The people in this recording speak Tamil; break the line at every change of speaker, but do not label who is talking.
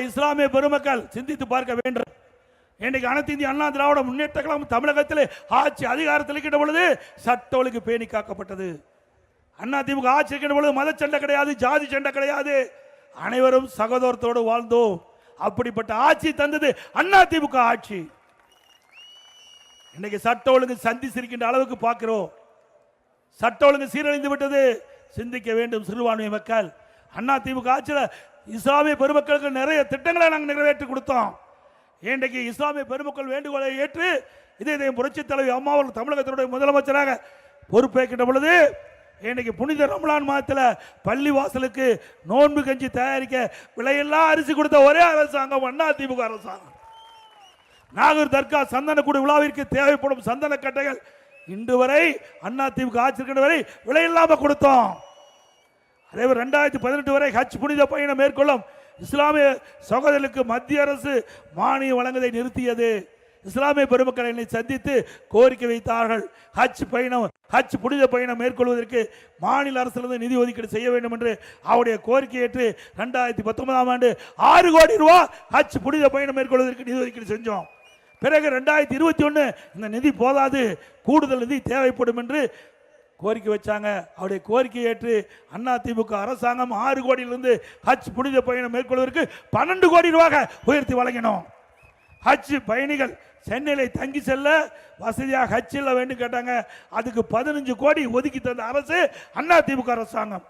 இஸ்லாமிய பெருமக்கள் சிந்தித்து பார்க்க வேண்டும். இன்றைக்கு அனைத்து இந்திய அண்ணா திராவிட முன்னேற்ற கழகம் தமிழகத்தில் ஆட்சி அதிகாரத்தில் இருக்கின்ற பொழுது சட்ட ஒழுங்கு பேணி காக்கப்பட்டது. அண்ணா திமுக ஆட்சி இருக்கின்ற பொழுது மத சண்டை கிடையாது, ஜாதி சண்டை கிடையாது, அனைவரும் சகோதரத்தோடு வாழ்ந்தோம். அப்படிப்பட்ட ஆட்சி தந்தது அண்ணா திமுக ஆட்சி. இன்னைக்கு சட்ட ஒழுங்கு சந்திச்சிருக்கின்ற அளவுக்கு பார்க்கிறோம். சட்ட ஒழுங்கு சீரழிந்து விட்டது. சிந்திக்க வேண்டும் சிறுபான்மை மக்கள். அண்ணா திமுக ஆட்சியில் இஸ்லாமிய பெருமக்களுக்கு நிறைய திட்டங்களை நாங்கள் நிறைவேற்றி கொடுத்தோம். இன்றைக்கு இஸ்லாமிய பெருமக்கள் வேண்டுகோளை ஏற்று இதே புரட்சி தலைவி அம்மா அவர்கள் தமிழகத்தினுடைய முதலமைச்சராக பொறுப்பேற்கின்ற பொழுது இன்றைக்கு புனித ரமலான் மாதத்தில் பள்ளி வாசலுக்கு நோன்பு கஞ்சி தயாரிக்க விலையெல்லாம் அரிசி கொடுத்த ஒரே அரசாங்கம் அண்ணா திமுக அரசாங்கம். நாகூர் தர்கா சந்தனக்கூடு விழாவிற்கு தேவைப்படும் சந்தன கட்டைகள் இன்று வரை அண்ணா திமுக ஆட்சி இருக்கின்ற வரை விலையில்லாமல் கொடுத்தோம். அதே 2018 வரை ஹஜ் புனித பயணம் மேற்கொள்ளும் இஸ்லாமிய சகோதரர்களுக்கு மத்திய அரசு மானியம் வழங்குவதை நிறுத்தியது. இஸ்லாமிய பெருமக்கள் என்னை சந்தித்து கோரிக்கை வைத்தார்கள். ஹஜ் புனித பயணம் மேற்கொள்வதற்கு மாநில அரசிலிருந்து நிதி ஒதுக்கீடு செய்ய வேண்டும் என்று அவருடைய கோரிக்கை ஏற்று 2019ஆம் ஆண்டு 6 கோடி ரூபாய் ஹஜ் புனித பயணம் மேற்கொள்வதற்கு நிதி ஒதுக்கீடு செஞ்சோம். பிறகு 2021 இந்த நிதி போதாது, கூடுதல் நிதி தேவைப்படும் என்று கோரிக்கை வச்சாங்க. அவருடைய கோரிக்கை ஏற்று அண்ணா திமுக அரசாங்கம் 6 கோடியிலிருந்து ஹஜ் புனித பயணம் மேற்கொள்வதற்கு 12 கோடி ரூபாய் உயர்த்தி வழங்கினோம். ஹஜ் பயணிகள் சென்னையில் தங்கி செல்ல வசதியாக ஹஜ் செல்ல வேண்டும் கேட்டாங்க. அதுக்கு 15 கோடி ஒதுக்கி தந்த அரசு அண்ணா திமுக அரசாங்கம்.